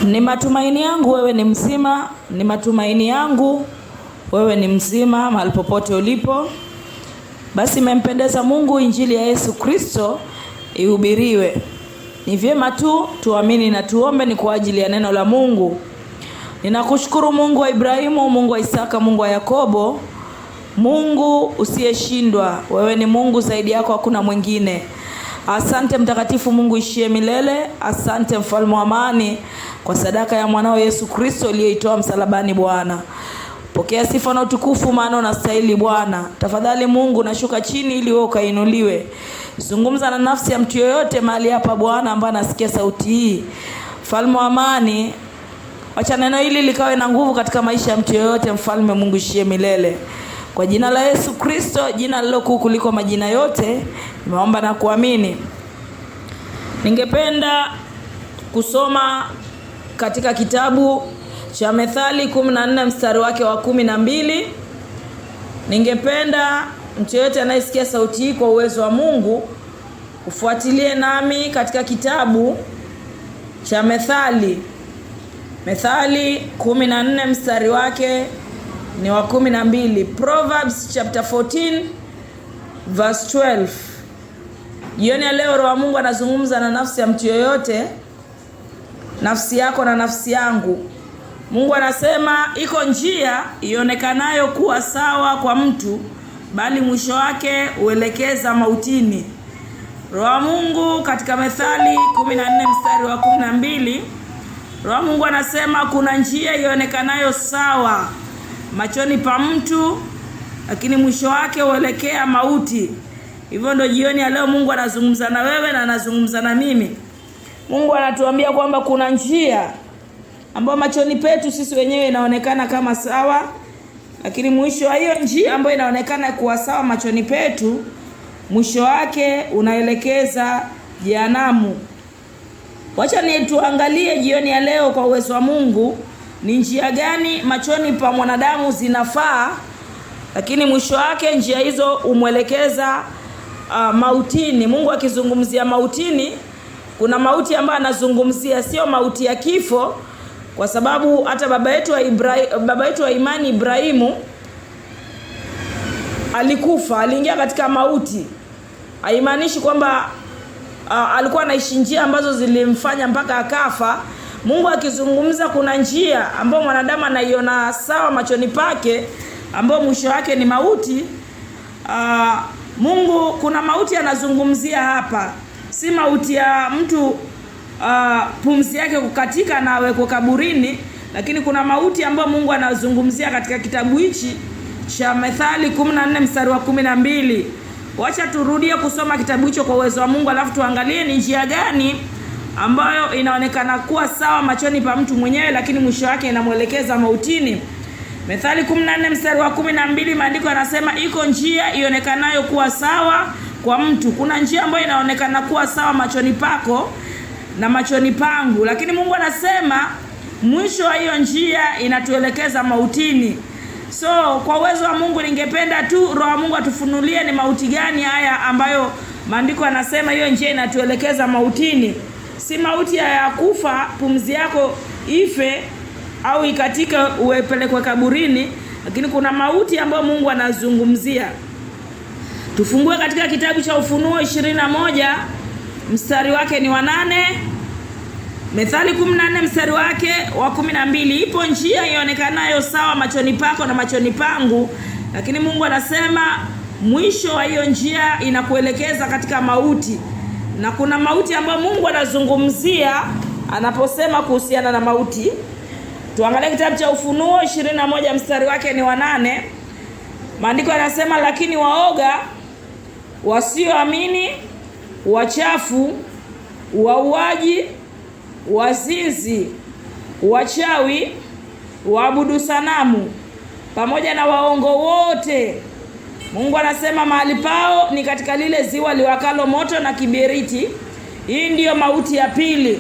Ni matumaini yangu wewe ni mzima, ni matumaini yangu wewe ni mzima mahali popote ulipo. Basi imempendeza Mungu injili ya Yesu Kristo ihubiriwe. Ni vyema tu tuamini na tuombe ni kwa ajili ya neno la Mungu. Ninakushukuru Mungu wa Ibrahimu, Mungu wa Isaka, Mungu wa Yakobo, Mungu usiyeshindwa. Wewe ni Mungu, zaidi yako hakuna mwingine. Asante mtakatifu Mungu ishie milele. Asante mfalme wa amani kwa sadaka ya mwanao Yesu Kristo aliyeitoa msalabani Bwana. Pokea sifa na utukufu maana unastahili Bwana. Tafadhali Mungu nashuka chini ili wewe ukainuliwe. Zungumza na nafsi ya mtu yoyote mahali hapa Bwana ambaye anasikia sauti hii. Mfalme wa amani, acha neno hili likawe na nguvu katika maisha ya mtu yoyote. Mfalme Mungu ishie milele. Kwa jina la Yesu Kristo, jina lililokuu kuliko majina yote, nimeomba na kuamini. Ningependa kusoma katika kitabu cha Methali 14 mstari wake wa 12. Ningependa mtu yote anayesikia sauti hii kwa uwezo wa Mungu ufuatilie nami katika kitabu cha Methali. Methali 14 mstari wake ni wa 12. Proverbs chapter 14 verse 12. Jioni ya leo Roho wa Mungu anazungumza na nafsi ya mtu yoyote, nafsi yako na nafsi yangu. Mungu anasema iko njia ionekanayo kuwa sawa kwa mtu, bali mwisho wake uelekeza mautini. Roho wa Mungu katika Methali 14 mstari wa 12, Roho wa Mungu anasema kuna njia ionekanayo sawa machoni pa mtu, lakini mwisho wake uelekea mauti. Hivyo ndio jioni ya leo Mungu anazungumza na wewe na anazungumza na mimi. Mungu anatuambia kwamba kuna njia ambayo machoni petu sisi wenyewe inaonekana kama sawa, lakini mwisho wa hiyo njia ambayo inaonekana kuwa sawa machoni petu, mwisho wake unaelekeza jehanamu. Wacha ni tuangalie jioni ya leo kwa uwezo wa Mungu ni njia gani machoni pa mwanadamu zinafaa, lakini mwisho wake njia hizo umwelekeza mautini. Mungu akizungumzia mautini, kuna mauti ambayo anazungumzia sio mauti ya kifo, kwa sababu hata baba yetu wa imani Ibrahimu alikufa, aliingia katika mauti. Haimaanishi kwamba alikuwa anaishi njia ambazo zilimfanya mpaka akafa. Mungu akizungumza kuna njia ambayo mwanadamu anaiona sawa machoni pake, ambayo mwisho wake ni mauti. Mungu kuna mauti anazungumzia hapa, si mauti ya mtu pumzi yake kukatika na awekwe kaburini, lakini kuna mauti ambayo Mungu anazungumzia katika kitabu hichi cha Methali 14 mstari wa 12. Wacha turudie kusoma kitabu hicho kwa uwezo wa Mungu, alafu tuangalie ni njia gani ambayo inaonekana kuwa sawa machoni pa mtu mwenyewe, lakini mwisho wake inamuelekeza mautini. Methali 14 mstari wa 12, maandiko yanasema iko njia ionekanayo kuwa sawa kwa mtu. Kuna njia ambayo inaonekana kuwa sawa machoni pako na machoni pangu, lakini Mungu anasema mwisho wa hiyo njia inatuelekeza mautini. So kwa uwezo wa Mungu ningependa tu Roho wa Mungu atufunulie ni mauti gani haya ambayo maandiko yanasema hiyo njia inatuelekeza mautini. Si mauti ya kufa pumzi yako ife au ikatika uepelekwe kaburini, lakini kuna mauti ambayo Mungu anazungumzia. Tufungue katika kitabu cha Ufunuo 21 mstari wake ni wa 8. Methali 14 mstari wake wa 12. Ipo njia ionekanayo sawa machoni pako na machoni pangu, lakini Mungu anasema mwisho wa hiyo njia inakuelekeza katika mauti. Na kuna mauti ambayo Mungu anazungumzia anaposema kuhusiana na mauti. Tuangalie kitabu cha Ufunuo 21 mstari wake ni wa 8. Maandiko yanasema lakini waoga, wasioamini, wachafu, wauaji, wazinzi, wachawi, waabudu sanamu, pamoja na waongo wote, Mungu anasema mahali pao ni katika lile ziwa liwakalo moto na kiberiti. Hii ndiyo mauti ya pili.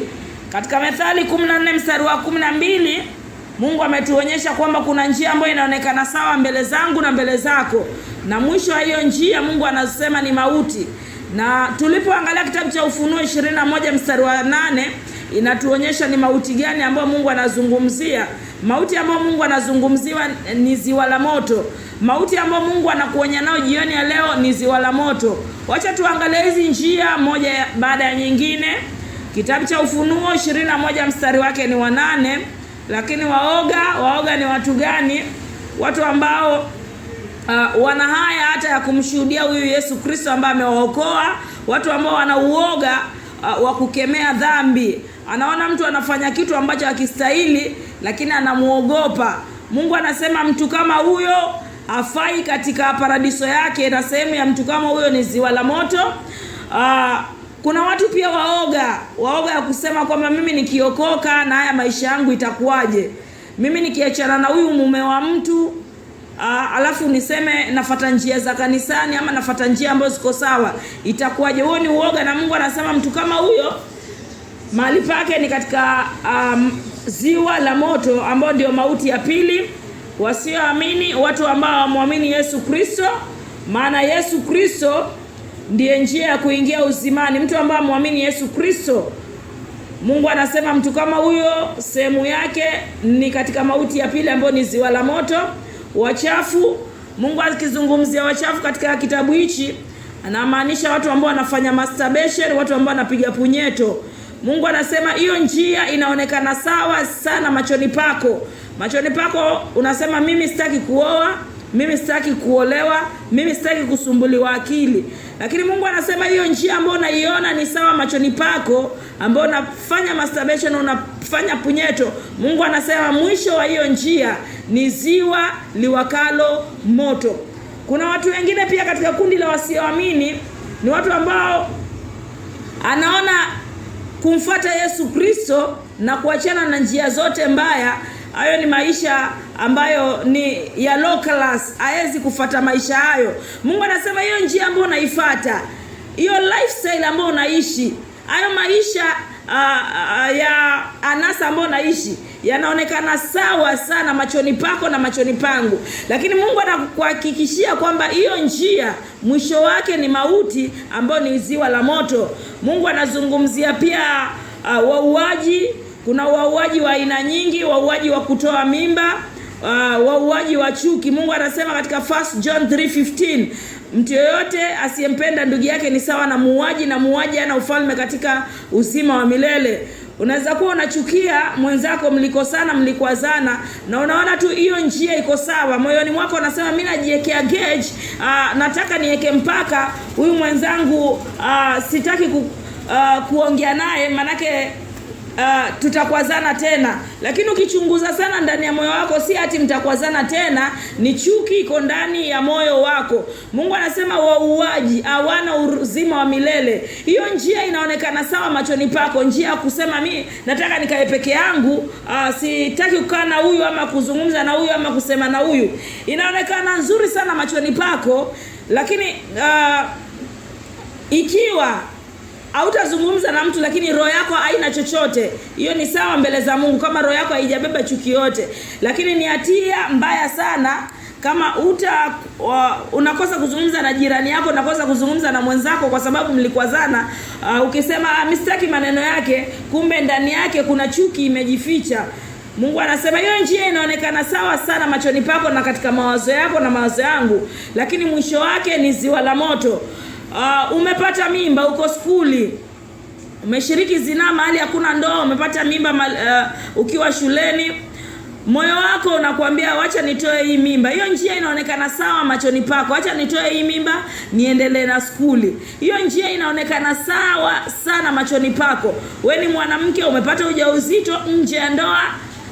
Katika Methali 14 mstari wa 12, Mungu ametuonyesha kwamba kuna njia ambayo inaonekana sawa mbele zangu na mbele zako, na mwisho wa hiyo njia Mungu anasema ni mauti. Na tulipoangalia kitabu cha Ufunuo 21 mstari wa 8, inatuonyesha ni mauti gani ambayo Mungu anazungumzia. Mauti ambayo Mungu anazungumziwa ni ziwa la moto. Mauti ambayo Mungu anakuonya nao jioni ya leo ni ziwa la moto. Wacha tuangalie hizi njia moja baada ya nyingine. Kitabu cha Ufunuo 21 mstari wake ni wa 8. Lakini waoga ni watu gani? Watu ambao wana haya hata ya kumshuhudia huyu Yesu Kristo ambaye amewaokoa. Watu ambao wana uoga wa kukemea dhambi. Anaona mtu anafanya kitu ambacho hakistahili, lakini anamuogopa. Mungu anasema mtu kama huyo hafai katika paradiso yake, na sehemu ya mtu kama huyo ni ziwa la moto. Kuna watu pia waoga ya kusema kwamba mimi nikiokoka na haya maisha yangu itakuwaje? Mimi nikiachana na huyu mume wa mtu alafu niseme nafuata njia za kanisani ama nafuata njia ambazo ziko sawa, itakuwaje? Huo ni uoga, na Mungu anasema mtu kama huyo mahali pake ni katika ziwa la moto, ambao ndio mauti ya pili. Wasioamini, watu ambao hawamwamini Yesu Kristo, maana Yesu Kristo ndiye njia ya kuingia uzimani. Mtu ambaye hamwamini Yesu Kristo, Mungu anasema mtu kama huyo sehemu yake ni katika mauti ya pili, ambayo ni ziwa la moto. Wachafu, Mungu akizungumzia wachafu katika kitabu hichi anamaanisha watu ambao wanafanya masturbation, watu ambao wanapiga punyeto. Mungu anasema hiyo njia inaonekana sawa sana machoni pako. Machoni pako unasema mimi sitaki kuoa, mimi sitaki kuolewa, mimi sitaki kusumbuliwa akili. Lakini Mungu anasema hiyo njia ambayo unaiona ni sawa machoni pako, ambayo unafanya masturbation, unafanya punyeto, Mungu anasema mwisho wa hiyo njia ni ziwa liwakalo moto. Kuna watu wengine pia katika kundi la wasioamini, ni watu ambao anaona kumfuata Yesu Kristo na kuachana na njia zote mbaya, hayo ni maisha ambayo ni ya low class, haezi kufuata maisha hayo. Mungu anasema hiyo njia ambayo unaifuata, hiyo lifestyle ambayo unaishi, hayo maisha ya anasa ambayo unaishi yanaonekana sawa sana machoni pako na machoni pangu, lakini Mungu anakuhakikishia kwamba hiyo njia mwisho wake ni mauti, ambayo ni ziwa la moto. Mungu anazungumzia pia wauaji. Kuna wauaji wa aina nyingi, wauaji wa kutoa mimba, wauaji wa chuki. Mungu anasema katika 1 John 3:15, mtu yoyote asiyempenda ndugu yake ni sawa na muuaji, na muuaji hana ufalme katika uzima wa milele. Unaweza kuwa unachukia mwenzako, mlikosana, mlikwazana, na unaona tu hiyo njia iko sawa. Moyoni mwako unasema mimi najiwekea gauge, nataka niweke mpaka huyu mwenzangu, sitaki kuongea naye manake tutakwazana tena. Lakini ukichunguza sana ndani ya moyo wako, si ati mtakwazana tena, ni chuki iko ndani ya moyo wako. Mungu anasema wauaji hawana uzima wa milele. Hiyo njia inaonekana sawa machoni pako, njia ya kusema mimi nataka nikae peke yangu, sitaki kukaa na huyu ama kuzungumza na huyu ama kusema na huyu, inaonekana nzuri sana machoni pako. Lakini ikiwa hautazungumza na mtu lakini roho yako haina chochote, hiyo ni sawa mbele za Mungu, kama roho yako haijabeba chuki yote. Lakini ni hatia mbaya sana kama unakosa kuzungumza na jirani yako, unakosa kuzungumza na mwenzako kwa sababu mlikwazana, ukisema mistaki maneno yake, kumbe ndani yake kuna chuki imejificha. Mungu anasema hiyo njia inaonekana sawa sana machoni pako na katika mawazo yako na mawazo yangu, lakini mwisho wake ni ziwa la moto. Umepata mimba, uko skuli, umeshiriki zinaa mahali hakuna ndoa, umepata mimba ukiwa shuleni, moyo wako unakuambia wacha nitoe hii mimba. Hiyo njia inaonekana sawa machoni pako, wacha nitoe hii mimba niendelee na skuli. Hiyo njia inaonekana sawa sana machoni pako. Wewe ni mwanamke, umepata ujauzito nje ya ndoa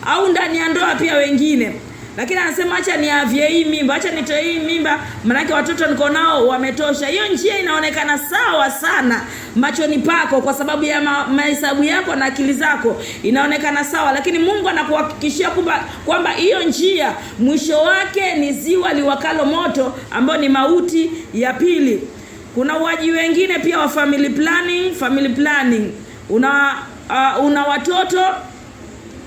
au ndani ya ndoa pia wengine, lakini anasema acha niavye hii mimba, acha nitoe hii mimba, maana watoto niko nao wametosha. Hiyo njia inaonekana sawa sana machoni pako kwa sababu ya mahesabu yako na akili zako, inaonekana sawa. Lakini Mungu anakuhakikishia kwamba hiyo njia mwisho wake ni ziwa liwakalo moto, ambao ni mauti ya pili. Kuna waji wengine pia wa family planning. Una watoto,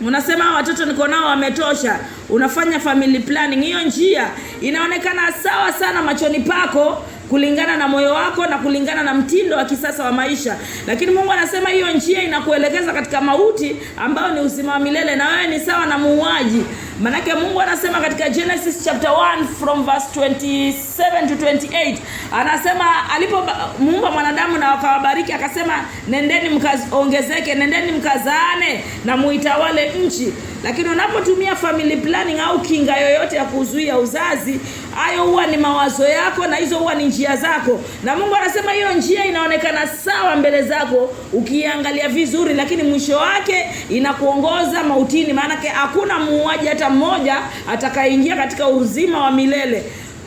unasema watoto niko nao wametosha, unafanya family planning. Hiyo njia inaonekana sawa sana machoni pako kulingana na moyo wako na kulingana na mtindo wa kisasa wa maisha. Lakini Mungu anasema hiyo njia inakuelekeza katika mauti ambayo ni uzima wa milele, na wewe ni sawa na muuaji. Manake Mungu anasema katika Genesis chapter 1 from verse 27 to 28, anasema alipomuumba mwanadamu na akawabariki, akasema nendeni mkaongezeke, nendeni mkazaane na muitawale nchi. Lakini unapotumia family planning au kinga yoyote ya kuzuia uzazi, hayo huwa ni mawazo yako na hizo huwa ni njia zako. Na Mungu anasema hiyo njia inaonekana sawa mbele zako ukiangalia vizuri, lakini mwisho wake inakuongoza mautini. Maana hakuna muuaji hata mmoja atakayeingia katika uzima wa milele.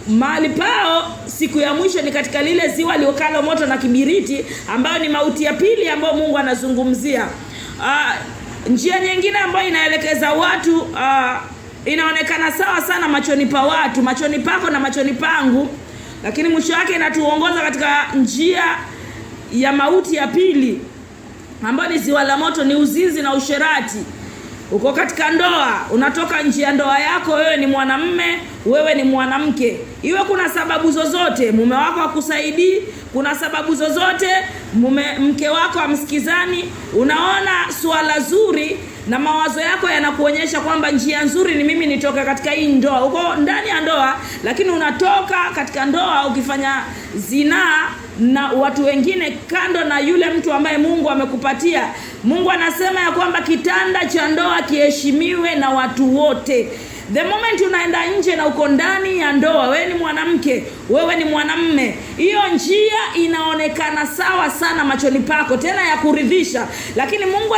Mahali pao siku ya mwisho ni katika lile ziwa liokalo moto na kibiriti, ambayo ni mauti ya pili ambayo Mungu anazungumzia. Njia nyingine ambayo inaelekeza watu inaonekana sawa sana machoni pa watu, machoni pako na machoni pangu, lakini mwisho wake inatuongoza katika njia ya mauti ya pili ambayo ni ziwa la moto, ni uzinzi na usherati. Uko katika ndoa, unatoka nje ya ndoa yako, wewe ni mwanamume, wewe ni mwanamke. Iwe kuna sababu zozote, mume wako hakusaidii, kuna sababu zozote, mke wako hamsikizani, unaona swala zuri na mawazo yako yanakuonyesha kwamba njia nzuri ni mimi nitoke katika hii ndoa. Uko ndani ya ndoa, lakini unatoka katika ndoa ukifanya zinaa na watu wengine kando na yule mtu ambaye Mungu amekupatia. Mungu anasema ya kwamba kitanda cha ndoa kiheshimiwe na watu wote. The moment unaenda nje na uko ndani ya ndoa, wewe ni mwanamke, wewe ni mwanamume, hiyo njia inaonekana sawa sana machoni pako, tena ya kuridhisha. Lakini Mungu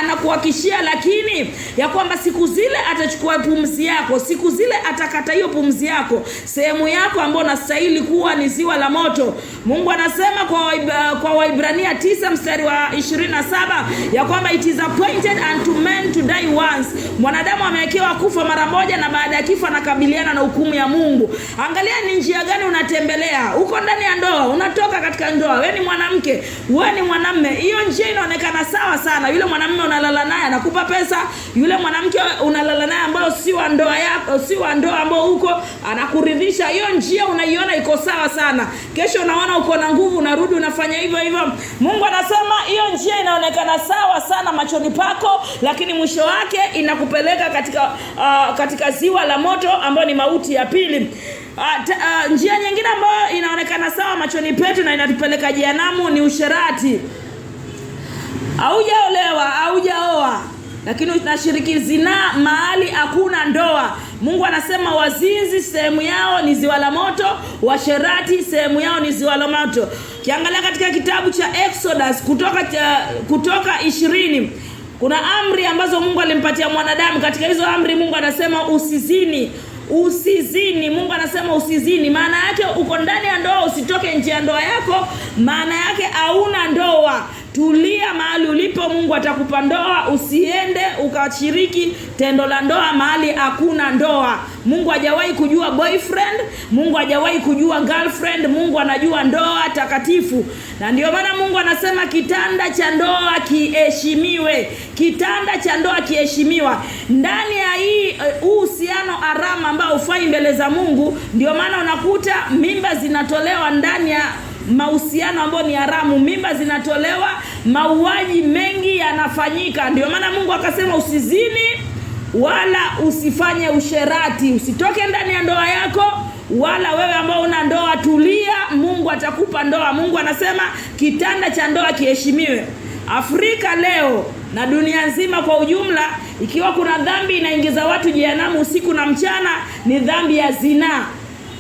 anakuhakishia lakini ya kwamba siku zile atachukua pumzi yako, siku zile atakata hiyo pumzi yako, sehemu yako ambayo unastahili kuwa ni ziwa la moto. Mungu anasema kwa Waibrania 9 mstari wa 27 ya kwamba it is appointed unto men to die once. Mwanadamu amewekewa kufa mara moja, na baada ya kifo anakabiliana na hukumu ya Mungu. Angalia ni njia gani unatembelea. Uko ndani ya ndoa, unatoka katika ndoa, wewe ni mwanamke, wewe ni mwanamume, hiyo njia inaonekana sawa sana. Yule mwanamume unalala naye anakupa pesa, yule mwanamke unalala naye ambao si wa ndoa yako, si wa ndoa ambao uko anakuridhisha, hiyo njia unaiona iko sawa sana. Kesho unaona uko na nguvu, unarudi unafanya hivyo hivyo. Mungu anasema hiyo njia inaonekana sawa sana machoni pako, lakini mwisho wake inakupeleka katika ziwa la moto ambao ni mauti ya pili. Njia nyingine ambayo inaonekana sawa machoni petu na inatupeleka jehanamu ni usherati. Haujaolewa, haujaoa, lakini unashiriki zinaa mahali hakuna ndoa. Mungu anasema wazinzi sehemu yao ni ziwa la moto, washerati sehemu yao ni ziwa la moto. Kiangalia katika kitabu cha Exodus kutoka 20, kuna amri ambazo Mungu alimpatia mwanadamu. Katika hizo amri Mungu anasema usizini. Usizini. Mungu anasema usizini. Maana yake uko ndani ya ndoa, usitoke nje ya ndoa yako. Maana yake hauna ndoa. Tulia mahali ulipo, Mungu atakupa ndoa. Usiende ukashiriki tendo la ndoa mahali hakuna ndoa. Mungu hajawahi kujua boyfriend, Mungu hajawahi kujua girlfriend, Mungu anajua ndoa takatifu. Na ndio maana Mungu anasema kitanda cha ndoa kiheshimiwe. Kitanda cha ndoa kiheshimiwa. Ndani ya hii uhusiano haramu ambao ufai mbele za Mungu, ndio maana unakuta mimba zinatolewa ndani ya mahusiano ambayo ni haramu, mimba zinatolewa, mauaji mengi yanafanyika. Ndio maana Mungu akasema usizini wala usifanye usherati. Usitoke ndani ya ndoa yako, wala wewe ambao una ndoa tulia, Mungu atakupa ndoa. Mungu anasema kitanda cha ndoa kiheshimiwe. Afrika leo na dunia nzima kwa ujumla, ikiwa kuna dhambi inaingiza watu jehanamu usiku na mchana, ni dhambi ya zinaa.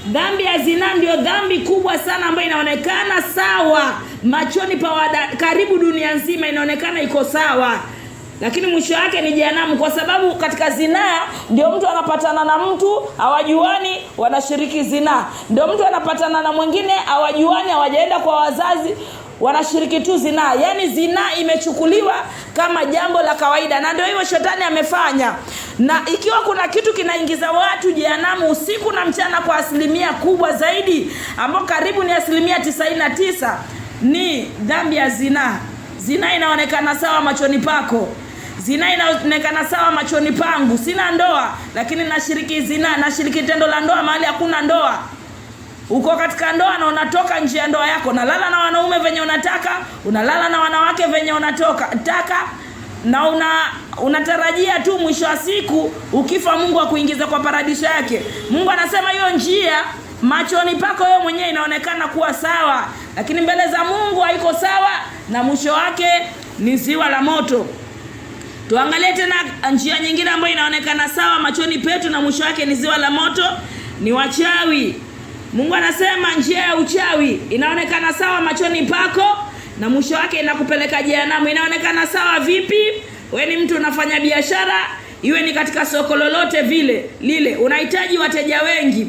Dhambi ya zinaa ndio dhambi kubwa sana ambayo inaonekana sawa machoni pa karibu dunia nzima, inaonekana iko sawa, lakini mwisho wake ni jehanamu. Kwa sababu katika zinaa ndio mtu anapatana na mtu hawajuani, wanashiriki zinaa. Ndio mtu anapatana na mwingine hawajuani, hawajaenda kwa wazazi, wanashiriki tu zinaa. Yaani zinaa imechukuliwa kama jambo la kawaida, na ndio hivyo shetani amefanya. Na ikiwa kuna kitu kinaingiza watu jehanamu usiku na mchana kwa asilimia kubwa zaidi, ambao karibu ni asilimia 99, ni dhambi ya zinaa. Zinaa inaonekana sawa machoni pako, zinaa inaonekana sawa machoni pangu. Sina ndoa lakini nashiriki zinaa, nashiriki tendo la ndoa mahali hakuna ndoa. Uko katika ndoa na unatoka nje ya ndoa yako, unalala na wanaume venye unataka, unalala na wanawake venye unataka, na unatarajia tu mwisho wa siku ukifa Mungu akuingize kwa paradiso yake. Mungu anasema hiyo njia machoni pako wewe mwenyewe inaonekana kuwa sawa, lakini mbele za Mungu haiko sawa, na mwisho wake ni ziwa la moto. Tuangalie tena njia nyingine ambayo inaonekana sawa machoni petu na mwisho wake ni ziwa la moto, ni wachawi. Mungu anasema njia ya uchawi inaonekana sawa machoni pako na mwisho wake inakupeleka jehanamu. Inaonekana sawa vipi? Wewe ni mtu unafanya biashara, iwe ni katika soko lolote lile, unahitaji wateja wengi.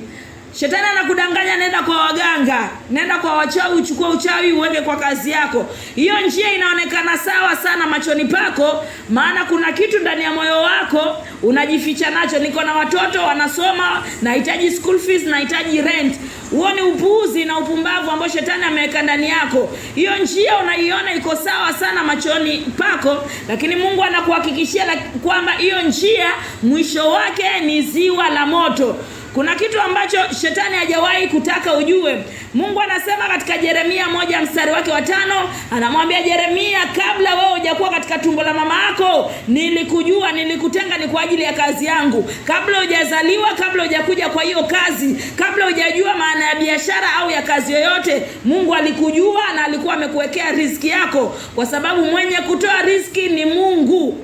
Shetani anakudanganya, nenda kwa waganga, nenda kwa wachawi, uchukue uchawi uweke kwa kazi yako. Hiyo njia inaonekana sawa sana machoni pako, maana kuna kitu ndani ya moyo wako unajificha nacho. Niko na watoto wanasoma, nahitaji school fees, nahitaji rent. Huo ni upuuzi na upumbavu ambao shetani ameweka ndani yako. Hiyo njia unaiona iko sawa sana machoni pako, lakini Mungu anakuhakikishia kwamba hiyo njia mwisho wake ni ziwa la moto. Kuna kitu ambacho shetani hajawahi kutaka ujue. Mungu anasema katika Yeremia 1:5, anamwambia Yeremia, kabla wewe hujakuwa katika tumbo la mama yako nilikujua, nilikutenga ni kwa ajili ya kazi yangu. Kabla hujazaliwa, kabla hujakuja kwa hiyo kazi, kabla hujajua maana ya biashara au ya kazi yoyote, Mungu alikujua na alikuwa amekuwekea riziki yako, kwa sababu mwenye kutoa riziki ni Mungu.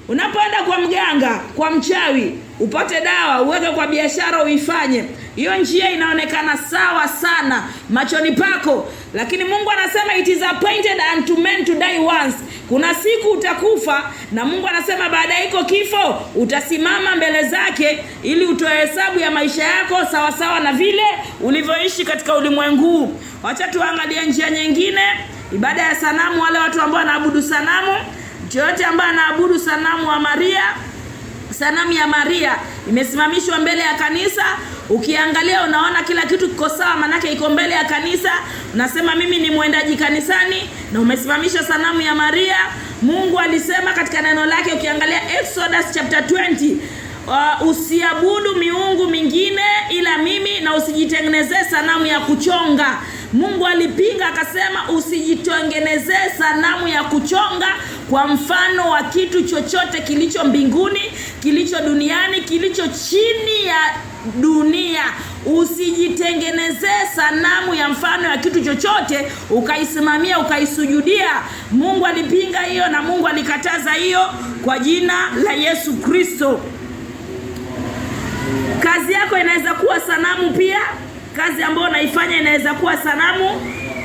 Unapoenda kwa mganga, kwa mchawi, upate dawa, uweke kwa biashara uifanye, hiyo njia inaonekana sawa sana machoni pako, lakini Mungu anasema it is appointed unto men to die once. Kuna siku utakufa, na Mungu anasema baada ya iko kifo utasimama mbele zake ili utoe hesabu ya maisha yako sawa sawa na vile ulivyoishi katika ulimwengu. Wacha tuangalie njia nyingine. Ibada ya sanamu, wale watu ambao wanaabudu sanamu. Yote ambaye anaabudu sanamu wa Maria, sanamu ya Maria imesimamishwa mbele ya kanisa. Ukiangalia unaona kila kitu kiko sawa, manake iko mbele ya kanisa. Unasema mimi ni mwendaji kanisani, na umesimamisha sanamu ya Maria. Mungu alisema katika neno lake, ukiangalia Exodus chapter 20, usiabudu miungu mingine ila mimi, na usijitengenezee sanamu ya kuchonga. Mungu alipinga akasema usijitengenezee sanamu ya kuchonga kwa mfano wa kitu chochote kilicho mbinguni, kilicho duniani, kilicho chini ya dunia. Usijitengenezee sanamu ya mfano ya kitu chochote ukaisimamia ukaisujudia. Mungu alipinga hiyo na Mungu alikataza hiyo kwa jina la Yesu Kristo. Kazi yako inaweza kuwa sanamu pia. Kazi ambayo unaifanya inaweza kuwa sanamu.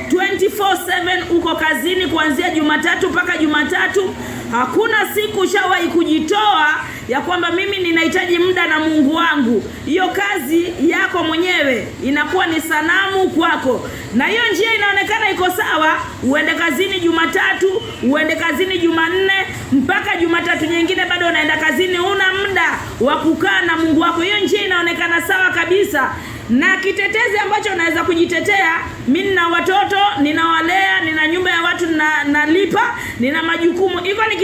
24/7 uko kazini kuanzia Jumatatu mpaka Jumatatu. Hakuna siku ushawahi kujitoa ya kwamba mimi ninahitaji muda na Mungu wangu. Hiyo kazi yako mwenyewe inakuwa ni sanamu kwako. Na hiyo njia inaonekana iko sawa. Uende kazini Jumatatu, uende kazini Jumanne, mpaka Jumatatu nyingine bado unaenda kazini, una muda wa kukaa na Mungu wako. Hiyo njia inaonekana sawa kabisa. Na kitetezi ambacho unaweza kujitetea, mimi nina watoto, ninawalea, nina nyumba ya watu nalipa, nina majukumu. Hivyo ni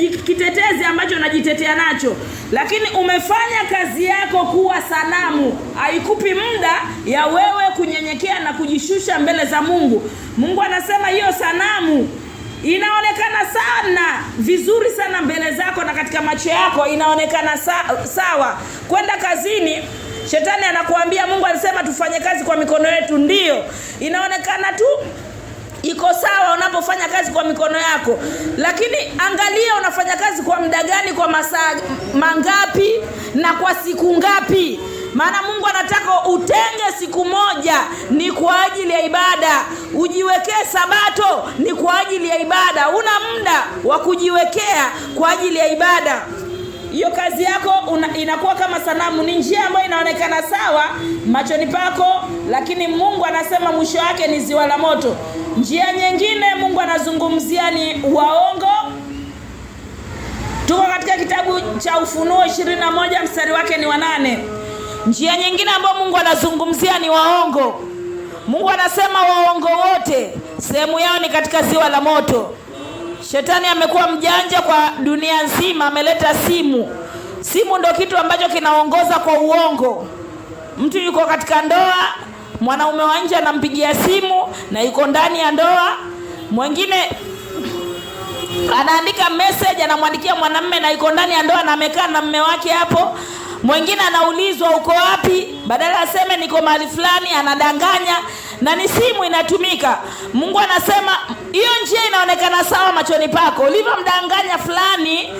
kitetezi ambacho unajitetea nacho. Lakini umefanya kazi yako kuwa sanamu. Haikupi muda ya wewe kunyenyekea na kujishusha mbele za Mungu. Mungu anasema hiyo sanamu inaonekana sana vizuri sana mbele zako na katika macho yako inaonekana sawa. Kwenda kazini, shetani anakuambia Mungu alisema tufanye kazi kwa mikono yetu. Ndio, inaonekana tu iko sawa unapofanya kazi kwa mikono yako, lakini angalia unafanya kazi kwa muda gani, kwa masaa mangapi na kwa siku ngapi. Maana Mungu anataka utenge siku moja ni kwa ajili ya ibada. Ujiwekee Sabato ni kwa ajili ya ibada. Una muda wa kujiwekea kwa ajili ya ibada. Hiyo kazi yako inakuwa kama sanamu. Ni njia ambayo inaonekana sawa machoni pako, lakini Mungu anasema mwisho wake ni ziwa la moto. Njia nyingine Mungu anazungumzia ni waongo. Tuko katika kitabu cha Ufunuo 21 mstari wake ni 8. Njia nyingine ambayo Mungu anazungumzia ni waongo. Mungu anasema waongo wote sehemu yao ni katika ziwa la moto. Shetani amekuwa mjanja kwa dunia nzima, ameleta simu. Simu ndio kitu ambacho kinaongoza kwa uongo. Mtu yuko katika ndoa, mwanaume wa nje anampigia simu na yuko ndani ya ndoa. Mwingine anaandika message anamwandikia mwanamume na yuko ndani ya ndoa na amekaa na mume wake hapo. Mwingine anaulizwa uko wapi, badala aseme niko mahali fulani anadanganya na ni simu inatumika. Mungu anasema hiyo njia inaonekana sawa machoni pako. Ulivyomdanganya fulani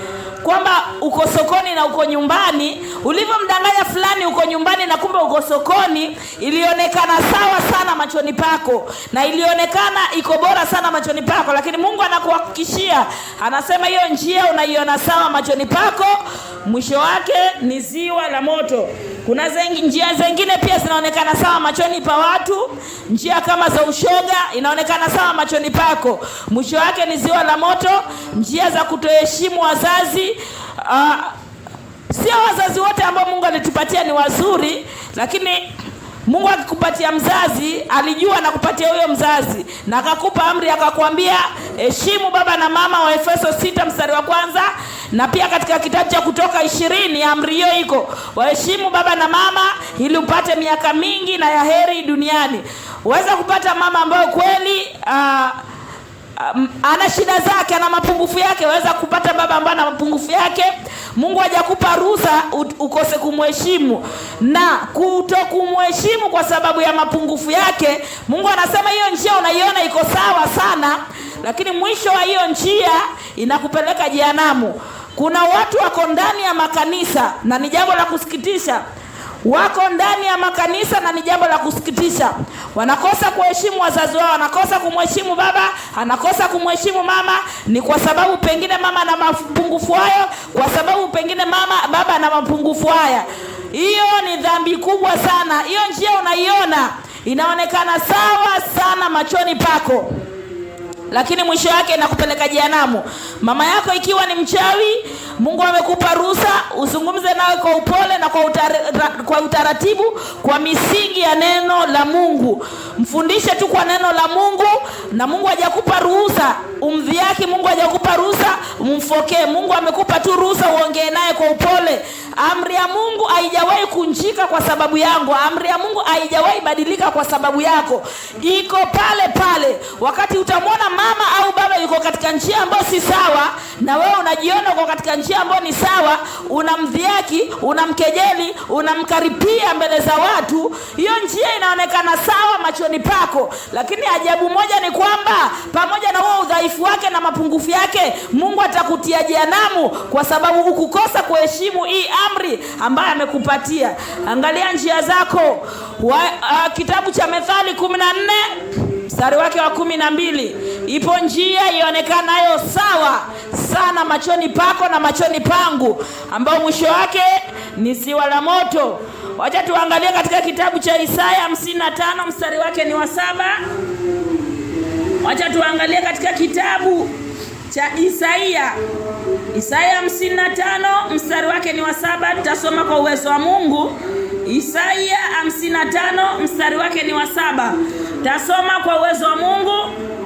kwamba uko sokoni na uko nyumbani, ulivyomdanganya fulani uko nyumbani na kumbe uko sokoni, ilionekana sawa sana machoni pako na ilionekana iko bora sana machoni pako. Lakini Mungu anakuhakikishia, anasema hiyo njia unaiona sawa machoni pako, mwisho wake ni ziwa la moto. Kuna njia zingine pia zinaonekana sawa machoni pa watu. Njia kama za ushoga inaonekana sawa machoni pako, mwisho wake ni ziwa la moto. Njia za kutoheshimu wazazi, sio wazazi wote ambao Mungu alitupatia ni wazuri, lakini Mungu akikupatia mzazi, alijua na kupatia huyo mzazi na akakupa amri akakwambia heshimu baba na mama, wa Efeso 6 mstari wa 1. Na pia katika kitabu cha Kutoka 20 amri hiyo iko, waheshimu baba na mama ili upate miaka mingi na ya heri duniani. Uweza kupata mama ambayo kweli ana shida zake, ana mapungufu yake. Uweza kupata baba ambaye ana mapungufu yake. Mungu hajakupa ruhusa ukose kumheshimu na kutokumheshimu kwa sababu ya mapungufu yake. Mungu anasema hiyo njia unaiona iko sawa sana, lakini mwisho wa hiyo njia inakupeleka jehanamu. Kuna watu wako ndani ya makanisa na ni jambo la kusikitisha. Wako ndani ya makanisa na ni jambo la kusikitisha. Wanakosa kuheshimu wazazi wao, wanakosa kumheshimu baba, anakosa kumheshimu mama. Ni kwa sababu pengine mama ana mapungufu hayo, kwa sababu pengine baba ana mapungufu haya. Hiyo ni dhambi kubwa sana. Hiyo njia unaiona inaonekana sawa sana machoni pako, lakini mwisho wake inakupeleka jehanamu. Mama yako ikiwa ni mchawi, Mungu amekupa ruhusa uzungumze nawe kwa upole na kwa utaratibu, kwa misingi ya neno la Mungu. Mfundishe tu kwa neno la Mungu, na Mungu hajakupa ruhusa umdhihaki, Mungu hajakupa ruhusa umfokee. Mungu amekupa tu ruhusa uongee naye kwa upole. Amri ya Mungu haijawahi kunjika kwa sababu yangu. Amri ya Mungu haijawahi badilika kwa sababu yako. Iko pale pale. Wakati utamwona mama au baba yuko katika njia ambayo si sawa na wewe unajiona uko katika njia ambayo ni sawa, unamdhihaki, unamkejeli, unamkaripia mbele za watu, hiyo njia inaonekana sawa machoni pako. Lakini ajabu moja ni kwamba pamoja na huo udhaifu wake na mapungufu yake, Mungu atakutia jehanamu kwa sababu ukukosa kuheshimu hii amri ambayo amekupatia. Angalia njia zako. Kitabu cha Methali 14 mstari wake wa 12. Ipo njia ionekanayo sawa sana machoni pako na machoni pangu, ambao mwisho wake ni ziwa la moto. Wacha tuangalie katika kitabu cha Isaya 55 mstari wake ni wa 7. Wacha tuangalie katika kitabu cha Isaya 55 mstari wake ni wa 7. Tutasoma kwa uwezo wa Mungu. Isaya 55 mstari wake ni wa 7. Tasoma kwa uwezo wa Mungu.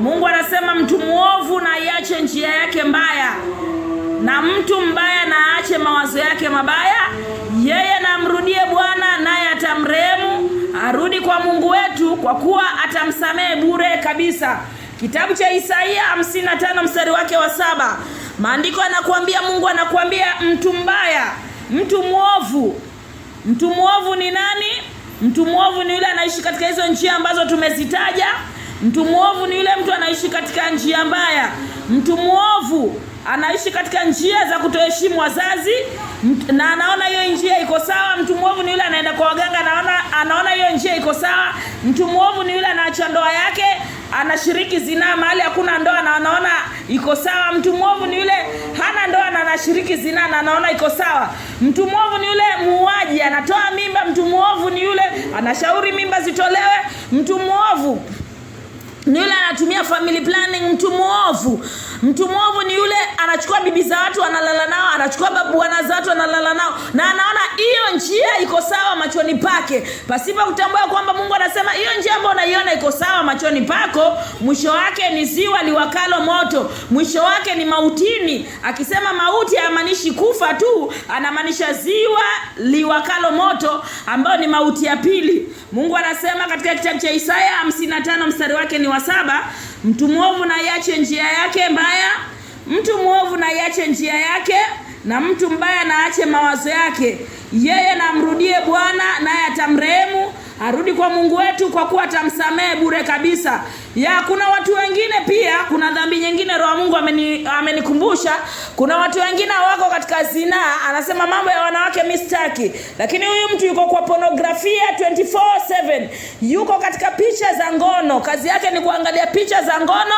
Mungu anasema mtu muovu na iache njia yake mbaya, na mtu mbaya na aache mawazo yake mabaya. Yeye na amrudie Bwana naye atamrehemu, arudi kwa Mungu wetu kwa kuwa atamsamehe bure kabisa. Kitabu cha Isaya 55 mstari wake wa 7. Maandiko anakuambia, Mungu anakuambia mtu mbaya, mtu muovu. Mtu muovu ni nani? Mtu muovu ni yule anaishi katika hizo njia ambazo tumezitaja. Mtu muovu ni yule mtu anaishi katika njia mbaya. Mtu muovu anaishi katika njia za kutoheshimu wazazi na anaona hiyo njia iko sawa. Mtu muovu ni yule anaenda kwa waganga, anaona hiyo njia iko sawa. Mtu muovu ni yule anaacha ndoa yake, anashiriki zinaa mahali hakuna ndoa na anaona iko sawa. Mtu muovu ni yule hana ndoa na anashiriki zinaa na anaona iko sawa. Mtu muovu ni yule muuaji, anatoa mimba. Mtu muovu ni yule anashauri mimba zitolewe. Mtu muovu ni yule anatumia family planning. Mtu muovu ni yule anachukua bibi za watu analala nao, anachukua bwana za watu analala nao, na anaona hiyo njia iko sawa machoni pake, pasipo kutambua kwamba Mungu anasema hiyo njia ambayo unaiona iko sawa machoni pako, mwisho wake ni ziwa liwakalo moto, mwisho wake ni mautini. Akisema mauti haimaanishi kufa tu, anamaanisha ziwa liwakalo moto, ambayo ni mauti ya pili. Mungu anasema katika kitabu cha Isaya 55 mstari wake ni wa 7, mtu mwovu na iache njia yake mbaya, mtu mwovu na iache njia yake, na mtu mbaya na aache mawazo yake. Yeye na amrudie Bwana, naye atamrehemu, arudi kwa Mungu wetu, kwa kuwa atamsamehe bure kabisa. Kuna watu wengine pia, kuna dhambi nyingine Roho Mungu amenikumbusha. Kuna watu wengine wako katika zinaa, anasema mambo ya wanawake mistaki, lakini huyu mtu yuko kwa pornografia 24/7, yuko katika picha za ngono. Kazi yake ni kuangalia picha za ngono,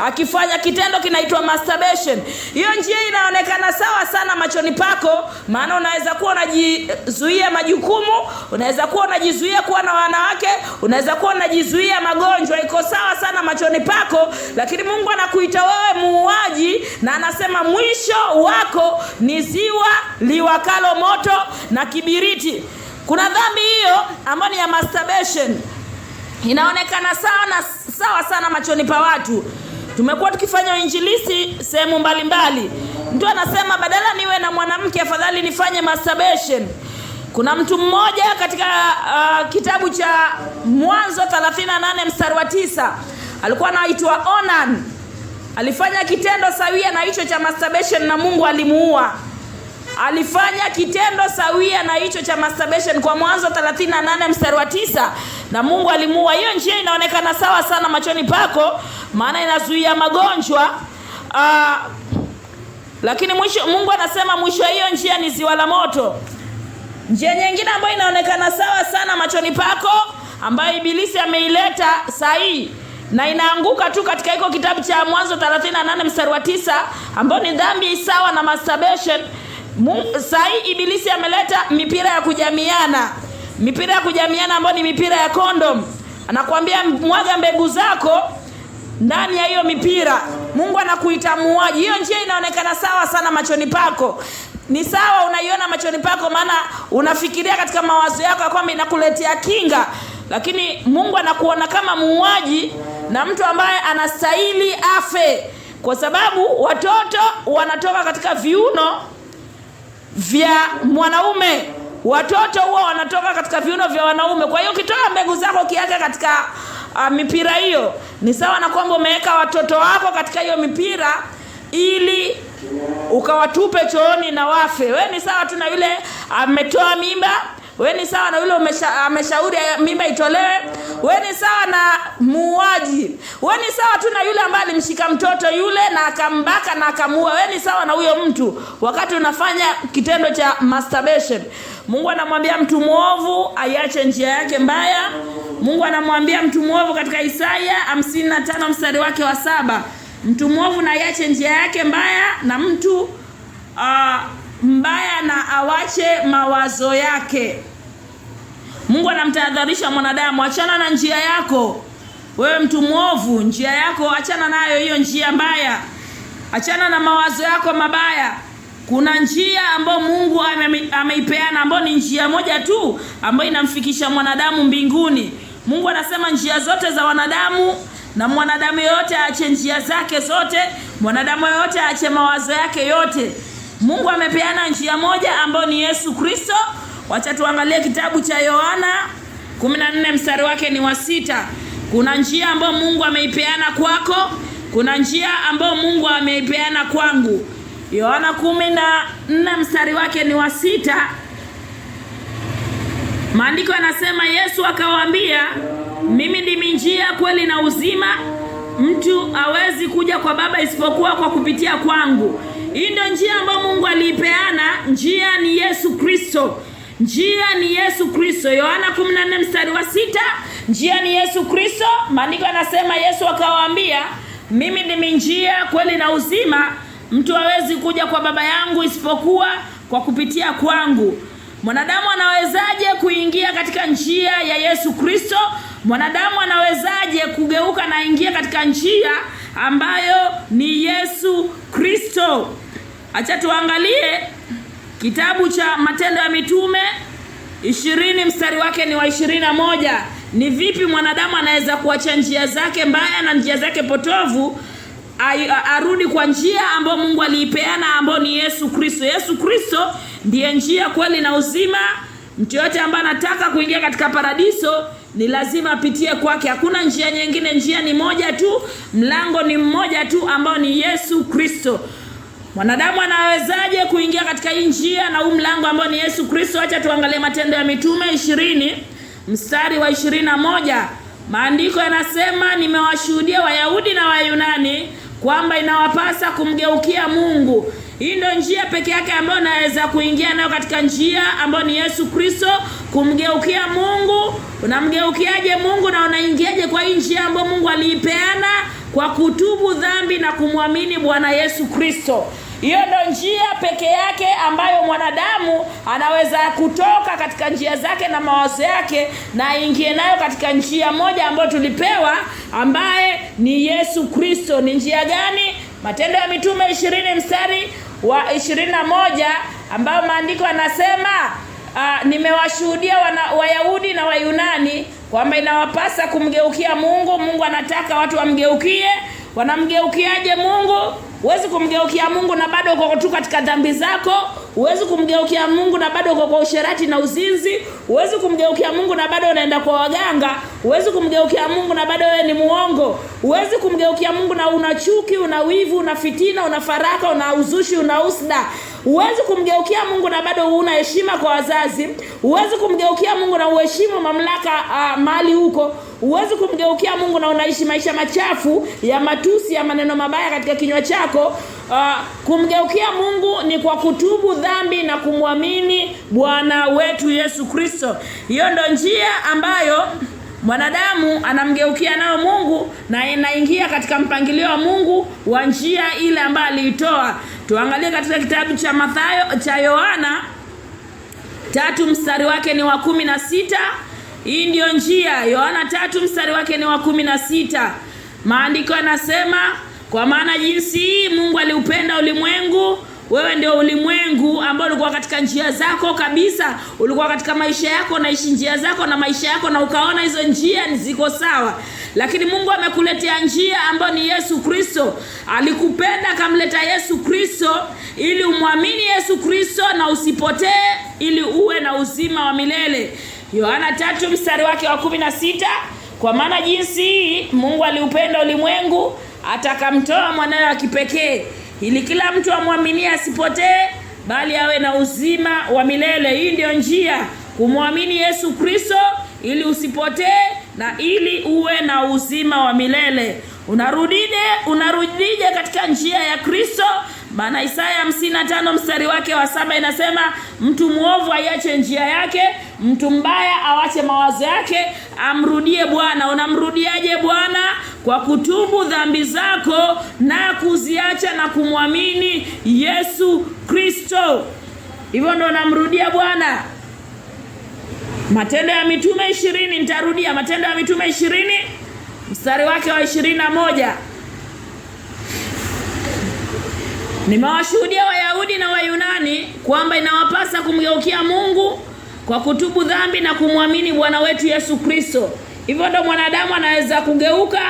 akifanya kitendo kinaitwa masturbation. Hiyo njia inaonekana sawa sana machoni pako, maana unaweza kuwa unajizuia majukumu, unaweza kuwa unajizuia kuwa na wanawake, unaweza kuwa unajizuia magonjwa. Iko sawa sana machoni pako, lakini Mungu anakuita wewe muuaji, na anasema mwisho wako ni ziwa liwakalo moto na kibiriti. Kuna dhambi hiyo ambayo ni ya masturbation, inaonekana sawa sana machoni pa watu. Tumekuwa tukifanya injilisti sehemu mbalimbali, mtu anasema badala niwe na mwanamke afadhali nifanye masturbation. Kuna mtu mmoja katika kitabu cha Mwanzo 38 mstari wa 9, alikuwa anaitwa Onan. Alifanya kitendo sawia na hicho cha masturbation na Mungu alimuua. Alifanya kitendo sawia na hicho cha masturbation kwa Mwanzo 38 mstari wa 9 na Mungu alimuua. Hiyo njia inaonekana sawa sana machoni pako, maana inazuia magonjwa. Lakini mwisho Mungu anasema mwisho hiyo njia ni ziwa la moto. Njia nyingine ambayo inaonekana sawa sana machoni pako, ambayo ibilisi ameileta sahihi na inaanguka tu katika hiko kitabu cha Mwanzo 38 mstari wa 9, ambayo ni dhambi sawa na masturbation. Sahihi ibilisi ameleta mipira ya kujamiana. Mipira ya kujamiana ambayo ni mipira ya condom. Anakuambia mwaga mbegu zako ndani ya hiyo mipira. Mungu anakuita muuaji. Hiyo njia inaonekana sawa sana machoni pako. Ni sawa, unaiona machoni pako, maana unafikiria katika mawazo yako kwamba inakuletea kinga, lakini Mungu anakuona kama muuaji na mtu ambaye anastahili afe, kwa sababu watoto wanatoka katika viuno vya mwanaume. Watoto huwa wanatoka katika viuno vya wanaume. Kwa hiyo ukitoa mbegu zako kiaka katika mipira hiyo, ni sawa na kwamba umeweka watoto wako katika hiyo mipira ili ukawatupe chooni na wafe. Wewe ni sawa tu na yule ametoa mimba, wewe ni sawa na yule ameshauri mimba itolewe, wewe ni sawa na muuaji, wewe ni sawa tu na yule ambaye alimshika mtoto yule na akambaka na akamuua. Wewe ni sawa na huyo mtu wakati unafanya kitendo cha masturbation. Mungu anamwambia mtu mwovu aiache njia yake mbaya. Mungu anamwambia mtu mwovu katika Isaya 55 mstari wake wa 7, mtu mwovu na iache njia yake mbaya, na mtu mbaya na awache mawazo yake. Mungu anamtahadharisha mwanadamu, achana na njia yako. Wewe mtu mwovu, njia yako achana nayo, hiyo njia mbaya. Achana na mawazo yako mabaya. Kuna njia ambayo Mungu ameipeana, ambayo ni njia moja tu ambayo inamfikisha mwanadamu mbinguni. Mungu anasema njia zote za wanadamu, na mwanadamu yote aache njia zake zote, mwanadamu yote aache mawazo yake yote. Mungu amepeana njia moja ambayo ni Yesu Kristo. Wacha tuangalie kitabu cha Yohana 14 mstari wake ni wa 6. Kuna njia ambayo Mungu ameipeana kwako, kuna njia ambayo Mungu ameipeana kwangu. Yohana 14 mstari wake ni wa 6. Maandiko yanasema, Yesu akawaambia, mimi ndimi njia, kweli na uzima, mtu hawezi kuja kwa Baba isipokuwa kwa kupitia kwangu. Hii ndio njia ambayo Mungu aliipeana. Njia ni Yesu Kristo. Njia ni Yesu Kristo. Yohana 14 mstari wa 6, njia ni Yesu Kristo. Maandiko yanasema, Yesu akawaambia, mimi ndimi njia, kweli na uzima, mtu hawezi kuja kwa Baba yangu isipokuwa kwa kupitia kwangu. Mwanadamu anawezaje kuingia katika njia ya Yesu Kristo? Mwanadamu anawezaje kugeuka na ingia katika njia ambayo ni Yesu Kristo? Acha tuangalie kitabu cha Matendo ya Mitume 20 mstari wake ni wa 21. Ni vipi mwanadamu anaweza kuacha njia zake mbaya na njia zake potovu arudi kwa njia ambayo Mungu aliipeana, ambayo ni Yesu Kristo. Yesu Kristo ndiye njia, kweli na uzima. Mtu yote ambaye anataka kuingia katika paradiso ni lazima apitie kwake. Hakuna njia nyingine, njia ni moja tu, mlango ni mmoja tu ambao ni Yesu Kristo. Mwanadamu anawezaje kuingia katika hii njia na huu mlango ambao ni Yesu Kristo? Acha tuangalie Matendo ya Mitume 20 mstari wa 21. Maandiko yanasema, nimewashuhudia Wayahudi na Wayunani kwamba inawapasa kumgeukia Mungu. Hii ndio njia pekee yake ambayo naweza kuingia nayo katika njia ambayo ni Yesu Kristo, kumgeukia Mungu. Unamgeukiaje Mungu na unaingiaje kwa hii njia ambayo Mungu aliipeana? Kwa kutubu dhambi na kumwamini Bwana Yesu Kristo. Hiyo ndio njia pekee yake ambayo mwanadamu anaweza kutoka katika njia zake na mawazo yake na aingie nayo katika njia moja ambayo tulipewa, ambaye ni Yesu Kristo. Ni njia gani? Matendo ya Mitume 20 mstari wa 21, ambao maandiko yanasema, nimewashuhudia Wayahudi na Wayunani kwamba inawapasa kumgeukia Mungu. Mungu anataka watu wamgeukie. Wanamgeukiaje Mungu? Huwezi kumgeukia Mungu na bado uko tu katika dhambi zako. Huwezi kumgeukia Mungu na bado uko kwa usherati na uzinzi. Huwezi kumgeukia Mungu na bado unaenda kwa waganga. Huwezi kumgeukia Mungu na bado wewe ni muongo. Huwezi kumgeukia Mungu na una chuki, una wivu, una fitina, una faraka, una uzushi, una usda. Huwezi kumgeukia Mungu na bado una heshima kwa wazazi. Huwezi kumgeukia Mungu na uheshimu mamlaka mahali huko. Huwezi kumgeukia Mungu na unaishi maisha machafu ya matusi, ya maneno mabaya katika kinywa chako. Kumgeukia Mungu ni kwa kutubu dhambi na kumwamini Bwana wetu Yesu Kristo. Hiyo ndio njia ambayo mwanadamu anamgeukia nayo Mungu na inaingia katika mpangilio wa Mungu wa njia ile ambayo aliitoa. Tuangalie katika kitabu cha Mathayo cha Yohana 3 mstari wake ni wa 16. Hii ndio njia. Yohana 3 mstari wake ni wa 16. Maandiko yanasema, kwa maana jinsi hii Mungu aliupenda ulimwengu. Wewe ndio ulimwengu ambao ulikuwa katika njia zako kabisa. Ulikuwa katika maisha yako, naishi njia zako na maisha yako, na ukaona hizo njia ziko sawa. Lakini Mungu amekuletea njia ambayo ni Yesu Kristo. Alikupenda akamleta Yesu Kristo ili umwamini Yesu Kristo na usipotee, ili uwe na uzima wa milele. Yohana 3 mstari wake wa 16, kwa maana jinsi Mungu aliupenda ulimwengu atakamtoa mwanawe wa kipekee, ili kila mtu amwaminie asipotee, bali awe na uzima wa milele. Hii ndio njia, kumwamini Yesu Kristo ili usipotee na ili uwe na uzima wa milele. Unarudije katika njia ya Kristo? Maana Isaya 55 mstari wake wa 7 inasema, mtu muovu aiache njia yake, mtu mbaya awache mawazo yake, amrudie Bwana. Unamrudiaje Bwana? Kwa kutubu dhambi zako na kuziacha na kumwamini Yesu Kristo. Hivyo ndio unamrudia Bwana. Matendo ya Mitume 20, nitarudia Matendo ya Mitume 20 mstari wake wa 21. Nimewashuhudia Wayahudi na Wayunani kwamba inawapasa kumgeukia Mungu kwa kutubu dhambi na kumwamini Bwana wetu Yesu Kristo. Hivyo ndio mwanadamu anaweza kugeuka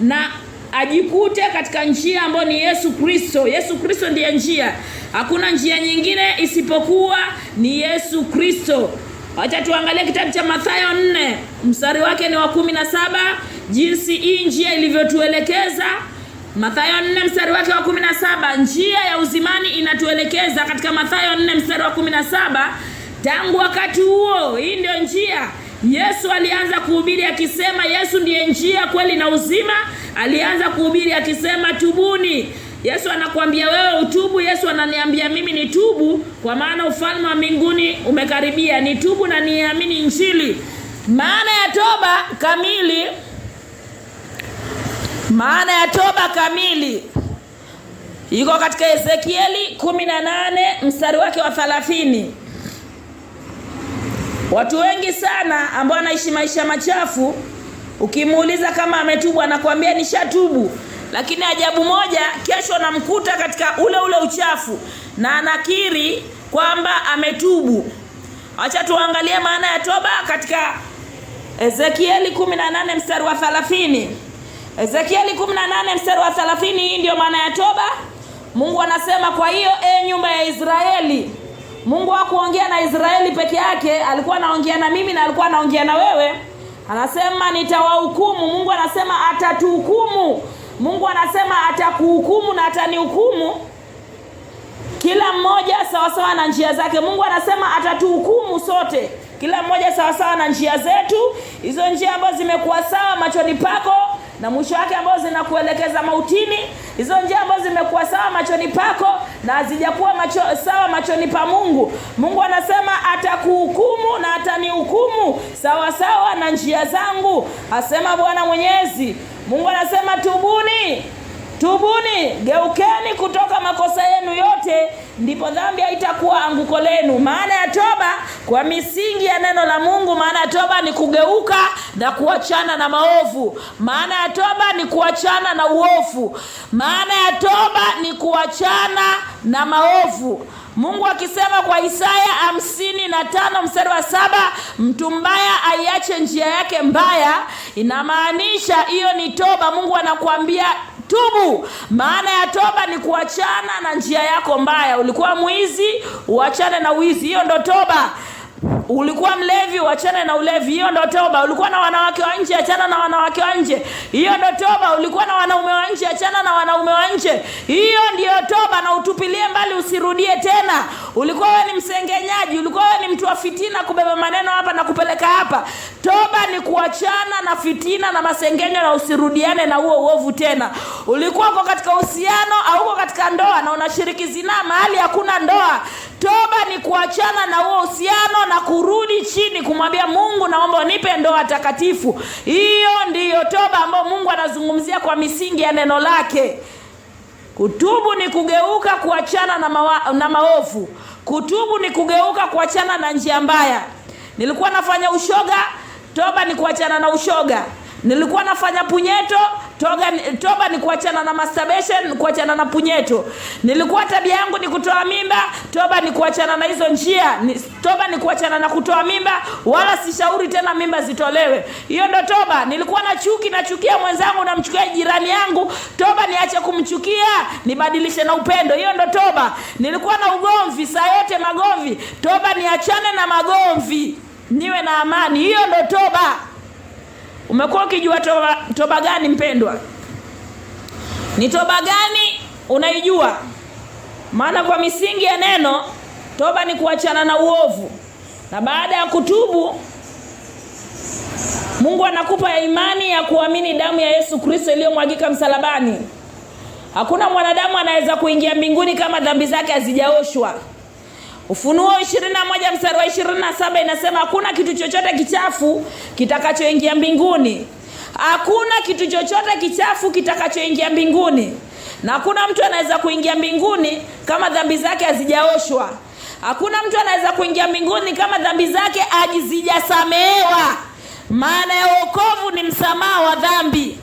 na ajikute katika njia ambayo ni Yesu Kristo. Yesu Kristo ndiye njia. Hakuna njia nyingine isipokuwa ni Yesu Kristo. Acha tuangalie kitabu cha Mathayo 4 mstari wake ni wa 17, jinsi hii njia ilivyotuelekeza. Mathayo 4 mstari wake wa 17, njia ya uzimani inatuelekeza katika Mathayo 4 mstari wa 17. Tangu wakati huo, hii ndio njia. Yesu alianza kuhubiri akisema Yesu ndiye njia, kweli na uzima. Alianza kuhubiri akisema tubuni. Yesu anakuambia wewe utubu. Yesu ananiambia mimi nitubu, kwa maana ufalme wa mbinguni umekaribia. Nitubu na niamini Injili. Maana ya toba kamili iko katika Ezekieli 18 mstari wake wa 30. Watu wengi sana ambao wanaishi maisha machafu, ukimuuliza kama ametubu anakuambia nishatubu. Lakini ajabu moja, kesho namkuta katika ule uchafu na anakiri kwamba ametubu. Acha tuangalie maana ya toba katika Ezekieli 18 mstari wa 30. Ezekieli 18 mstari wa 30, hii ndio maana ya toba. Mungu anasema, kwa hiyo nyumba ya Israeli. Mungu hakuongea na Israeli peke yake, alikuwa anaongea na mimi na alikuwa anaongea na wewe. Anasema nitawahukumu. Mungu anasema atatuhukumu. Mungu anasema atakuhukumu na atanihukumu, kila mmoja sawa sawa na njia zake. Mungu anasema atatuhukumu sote, kila mmoja sawa sawa na njia zetu. Hizo njia ambazo zimekuwa sawa machoni pako na mwisho wake ambazo zinakuelekeza mautini, hizo njia ambazo zimekuwa sawa machoni pako na hazijakuwa sawa machoni pa Mungu. Mungu anasema atakuhukumu na atanihukumu sawa sawa na njia zangu, asema Bwana Mwenyezi. Mungu anasema tubuni, geukeni kutoka makosa yenu yote, ndipo dhambi haitakuwa anguko lenu. Maana ya toba kwa misingi ya neno la Mungu, maana ya toba ni kugeuka na kuachana na maovu. Maana ya toba ni kuachana na uovu. Maana ya toba ni kuachana na maovu. Mungu akisema kwa Isaya 55 mstari wa 7, mtu mbaya aiache njia yake mbaya, inamaanisha hiyo ni toba. Mungu anakuambia tubu. Maana ya toba ni kuachana na njia yako mbaya. Ulikuwa mwizi, uachane na wizi, hiyo ndo toba. Ulikuwa mlevi, uachane na ulevi, hiyo ndo toba. Ulikuwa na wanawake wa nje, achana na wanawake wa nje, hiyo ndo toba. Ulikuwa na wanaume wa nje, achana na wanaume wa nje, hiyo ndio toba, na utupilie mbali, usirudie tena. Ulikuwa wewe ni msengenyaji, ulikuwa wewe ni mtu wa fitina, kubeba maneno hapa na kupeleka hapa. Toba ni kuachana na fitina na masengenyo na usirudiane na huo uovu tena. Ulikuwa uko katika uhusiano au uko katika ndoa na unashiriki zinaa mahali hakuna ndoa. Toba ni kuachana na huo uhusiano na kurudi chini kumwambia Mungu, naomba unipe ndoa takatifu. Hiyo ndiyo toba ambayo Mungu anazungumzia kwa misingi ya neno lake. Kutubu ni kugeuka kuachana na maovu. Kutubu ni kugeuka kuachana na njia mbaya. Nilikuwa nafanya ushoga, toba ni kuachana na ushoga. Nilikuwa nafanya punyeto, toba ni kuachana na masturbation, kuachana na punyeto. Nilikuwa tabia yangu ni kutoa mimba, toba ni kuachana na hizo njia. Toba ni kuachana na kutoa mimba, wala sishauri tena mimba zitolewe. Hiyo ndo toba. Nilikuwa na chuki, nachukia mwenzangu, namchukia jirani yangu, toba niache kumchukia, nibadilishe na upendo. Hiyo ndo toba. Nilikuwa na ugomvi, saa yote magomvi, toba niachane na magomvi, niwe na amani. Hiyo ndo toba. Umekuwa ukijua toba gani mpendwa? Ni toba gani unaijua? Maana kwa misingi ya neno, toba ni kuachana na uovu. Na baada ya kutubu, Mungu anakupa ya imani ya kuamini damu ya Yesu Kristo iliyomwagika msalabani. Hakuna mwanadamu anaweza kuingia mbinguni kama dhambi zake hazijaoshwa. Ufunuo 21 mstari wa 27 inasema hakuna kitu chochote kichafu kitakachoingia mbinguni. Hakuna kitu chochote kichafu kitakachoingia mbinguni. Na hakuna mtu anaweza kuingia mbinguni kama dhambi zake hazijaoshwa. Hakuna mtu anaweza kuingia mbinguni kama dhambi zake hazijasamehewa. Maana ya wokovu ni msamaha wa dhambi.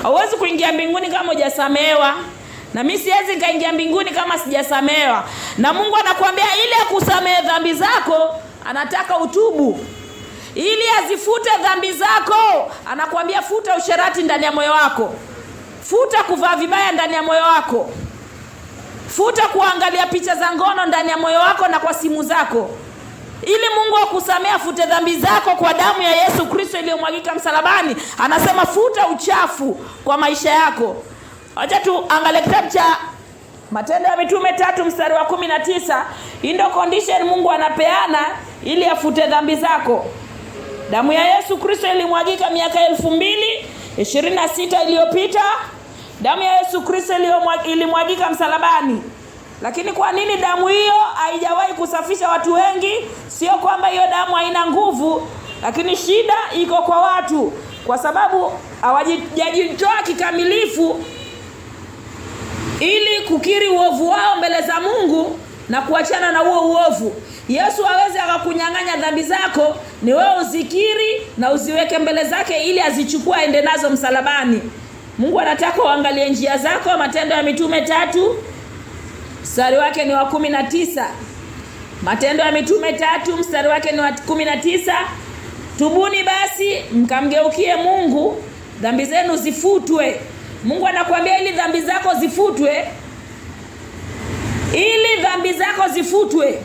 Hauwezi kuingia mbinguni kama hujasamehewa. Na mimi siwezi kaingia mbinguni kama sijasamehewa. Na Mungu anakuambia ili akusamehe dhambi zako, anataka utubu. Ili azifute dhambi zako, anakuambia futa usherati ndani ya moyo wako. Futa kuvaa vibaya ndani ya moyo wako. Futa kuangalia picha za ngono ndani ya moyo wako na kwa simu zako. Ili Mungu akusamehe, afute dhambi zako kwa damu ya Yesu Kristo iliyomwagika msalabani, anasema futa uchafu kwa maisha yako. Acha tuangalie kitabu cha Matendo ya Mitume 3 mstari wa 19. Hii ndio condition Mungu anapeana ili afute dhambi zako. Damu ya Yesu Kristo ilimwagika miaka 2026 iliyopita. Damu ya Yesu Kristo ilimwagika msalabani. Lakini kwa nini damu hiyo haijawahi kusafisha watu wengi? Sio kwamba hiyo damu haina nguvu, lakini shida iko kwa watu, kwa sababu hawajajitoa kikamilifu ili kukiri uovu wao mbele za Mungu na kuachana na huo uovu. Yesu hawezi akakunyang'anya dhambi zako, ni wewe uzikiri na uziweke mbele zake ili azichukue aende nazo msalabani. Mungu anataka uangalie njia zako. Matendo ya Mitume 3 mstari wake ni wa 19. Matendo ya Mitume 3 mstari wake ni wa 19. Tubuni basi mkamgeukie Mungu, dhambi zenu zifutwe. Mungu anakuambia ili dhambi zako zifutwe. Ili dhambi zako zifutwe,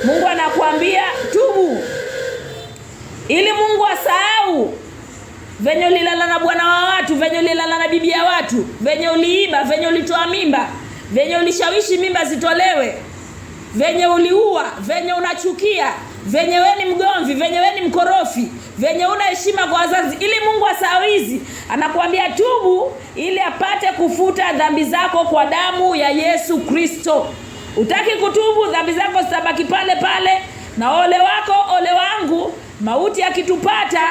Mungu anakuambia tubu. Ili Mungu asahau venye ulilala na bwana wa watu, venye ulilala na bibi ya watu, venye uliiba, venye ulitoa mimba, venye ulishawishi mimba zitolewe, venye uliua, venye unachukia, venye wewe ni mgomvi, venye wewe ni mkorofi, venye una heshima kwa wazazi. Ili Mungu asahau hizi, anakuambia tubu ili apate kufuta dhambi zako kwa damu ya Yesu Kristo. Utaki kutubu, dhambi zako zitabaki pale pale, na ole wako ole wangu mauti yakitupata.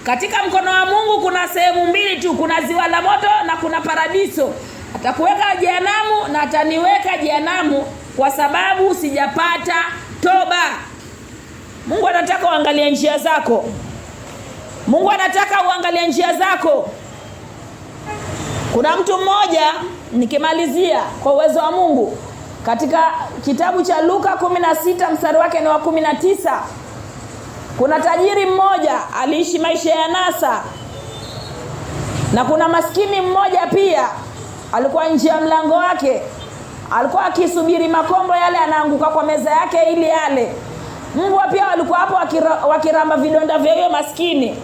Katika mkono wa Mungu kuna sehemu mbili tu, kuna ziwa la moto na kuna paradiso. Atakuweka jehanamu na ataniweka jehanamu kwa sababu sijapata toba. Mungu anataka uangalie njia zako. Mungu anataka uangalie njia zako. Kuna mtu mmoja, nikimalizia kwa uwezo wa Mungu, katika kitabu cha Luka 16 mstari wake ni wa 19. Kuna tajiri mmoja aliishi maisha ya nasa, na kuna maskini mmoja pia alikuwa nje ya mlango wake, alikuwa akisubiri makombo yale anaanguka kwa meza yake ili yale. Mungu pia walikuwa hapo wakiramba vidonda vya huyo maskini.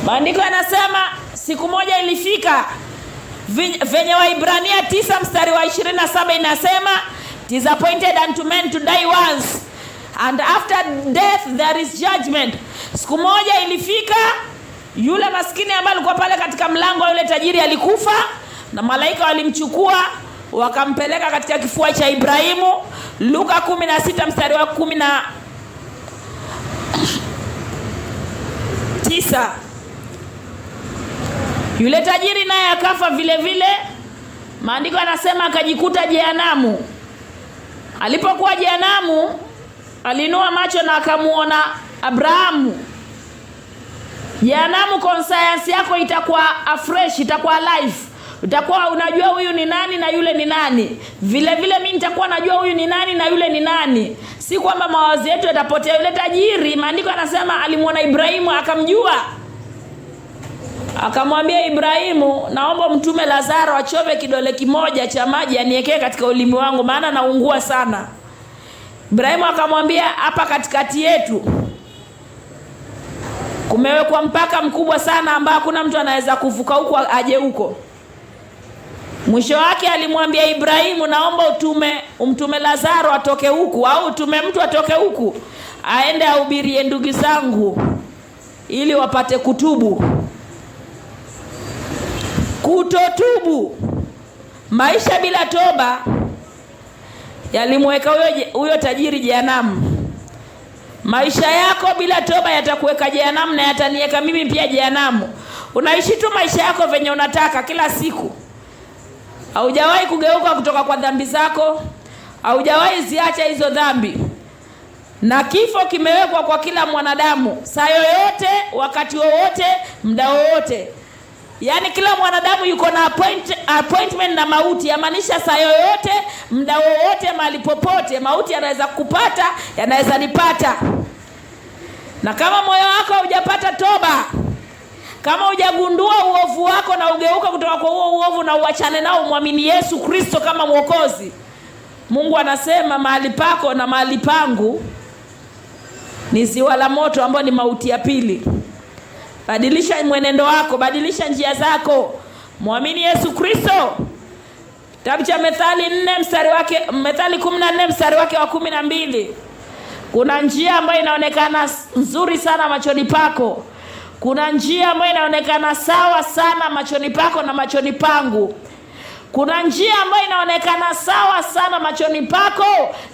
Maandiko yanasema siku moja ilifika venye Waibrania 9 mstari wa 27 inasema, "It is appointed unto men to die once, and after death there is judgment." Siku moja ilifika, yule maskini ambaye alikuwa pale katika mlango wa yule tajiri alikufa, na malaika walimchukua wakampeleka katika kifua cha Ibrahimu. Luka 16 mstari wa 19. Yule tajiri naye akafa vile vile. Maandiko yanasema akajikuta jehanamu. Alipokuwa jehanamu, alinua macho na akamuona Abrahamu. Jehanamu conscience yako itakuwa afresh, itakuwa alive. Utakuwa unajua huyu ni nani na yule ni nani. Vile vile mimi nitakuwa najua huyu ni nani na yule ni nani. Si kwamba mawazo yetu yatapotea. Yule tajiri, maandiko yanasema alimuona Ibrahimu akamjua. Akamwambia Ibrahimu, naomba mtume Lazaro achove kidole kimoja cha maji aniwekee katika ulimi wangu, maana naungua sana. Ibrahimu akamwambia, hapa katikati yetu kumewekwa mpaka mkubwa sana ambao hakuna mtu anaweza kuvuka huko aje huko. Mwisho wake alimwambia Ibrahimu, naomba umtume Lazaro atoke huku, au utume mtu atoke huku aende ahubirie ndugu zangu ili wapate kutubu. Kutotubu, maisha bila toba yalimweka huyo tajiri jehanamu. Maisha yako bila toba yatakuweka jehanamu na yataniweka mimi pia jehanamu. Unaishi tu maisha yako venye unataka kila siku. Haujawahi kugeuka kutoka kwa dhambi zako. Haujawahi ziacha hizo dhambi. Na kifo kimewekwa kwa kila mwanadamu, saa yoyote, wakati wowote, muda wowote. Yaani kila mwanadamu yuko na appointment na mauti. Yamaanisha saa yoyote, muda wowote, mahali popote, mauti yanaweza kupata, yanaweza nipata. Na kama moyo wako hujapata toba, kama hujagundua uovu wako na ugeuka kutoka kwa huo uovu na uachane nao, muamini Yesu Kristo kama Mwokozi, Mungu anasema mahali pako na mahali pangu ni ziwa la moto ambao ni mauti ya pili. Badilisha mwenendo wako, badilisha njia zako. Muamini Yesu Kristo. Kitabu cha Methali 14 mstari wake wa 12. Kuna njia ambayo inaonekana nzuri sana machoni pako. Kuna njia ambayo inaonekana sawa sana machoni pako na machoni pangu. Kuna njia ambayo inaonekana sawa sana machoni pako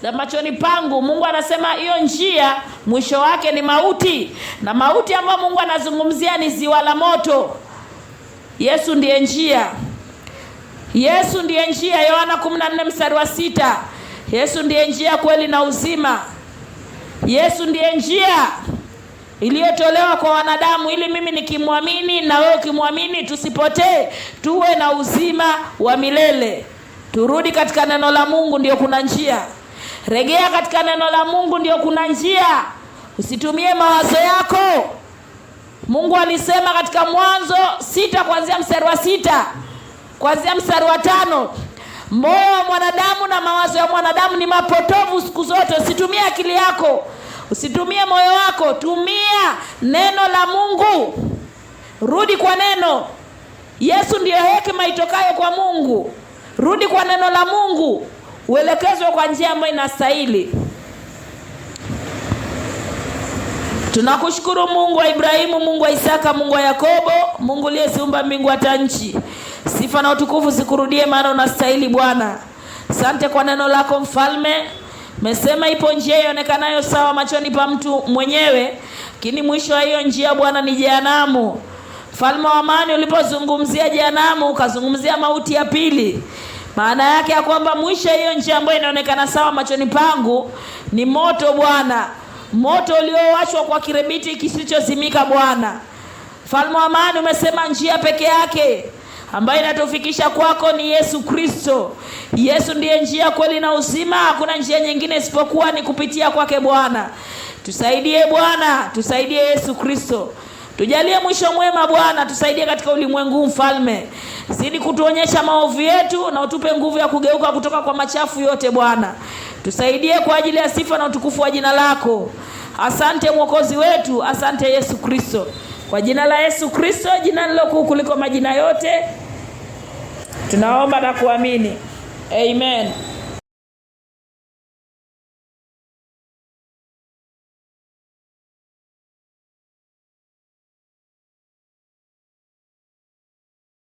na machoni pangu. Mungu anasema hiyo njia mwisho wake ni mauti. Na mauti ambayo Mungu anazungumzia ni ziwa la moto. Yesu ndiye njia. Yesu ndiye njia. Yohana 14 mstari wa 6. Yesu ndiye njia, kweli na uzima. Yesu ndiye njia iliyotolewa kwa wanadamu ili mimi nikimwamini na wewe ukimwamini tusipotee, tuwe na uzima wa milele. Turudi katika neno la Mungu, ndio kuna njia. Regea katika neno la Mungu, ndio kuna njia. Usitumie mawazo yako. Mungu alisema katika Mwanzo 6 kuanzia mstari wa 6 kuanzia mstari wa 5, moyo wa mwanadamu na mawazo ya mwanadamu ni mapotovu siku zote. Usitumie akili yako, usitumie moyo wako, tumia neno la Mungu. Rudi kwa neno. Yesu ndiyo hekima itokayo kwa Mungu. Rudi kwa neno la Mungu, uelekezwe kwa njia ambayo inastahili. Tunakushukuru Mungu wa Ibrahimu, Mungu wa Isaka, Mungu wa Yakobo, Mungu aliyeziumba mbingu hata nchi. Sifa na utukufu zikurudie, maana unastahili Bwana. Asante kwa neno lako Mfalme. Mesema ipo njia ionekanayo sawa machoni pa mtu mwenyewe, lakini mwisho wa hiyo njia Bwana ni jehanamu. Mfalme wa amani, ulipozungumzia jehanamu ukazungumzia mauti ya pili. Maana yake ya kwamba mwisho hiyo njia ambayo inaonekana sawa machoni pangu ni moto Bwana. Moto uliowashwa kwa kirebiti kisichozimika Bwana. Mfalme wa amani, umesema njia peke yake ambayo inatufikisha kwako ni Yesu Kristo. Yesu ndiye njia, kweli na uzima. Hakuna njia nyingine isipokuwa ni kupitia kwake Bwana. Tusaidie Bwana, tusaidie Yesu Kristo. Tujalie mwisho mwema Bwana, tusaidie katika ulimwengu Mfalme. Zidi kutuonyesha maovu yetu na utupe nguvu ya kugeuka kutoka kwa machafu yote Bwana. Tusaidie kwa ajili ya sifa na utukufu wa jina lako. Asante Mwokozi wetu, asante Yesu Kristo. Kwa jina la Yesu Kristo, jina lilokuu kuliko majina yote, tunaomba na kuamini. Amen.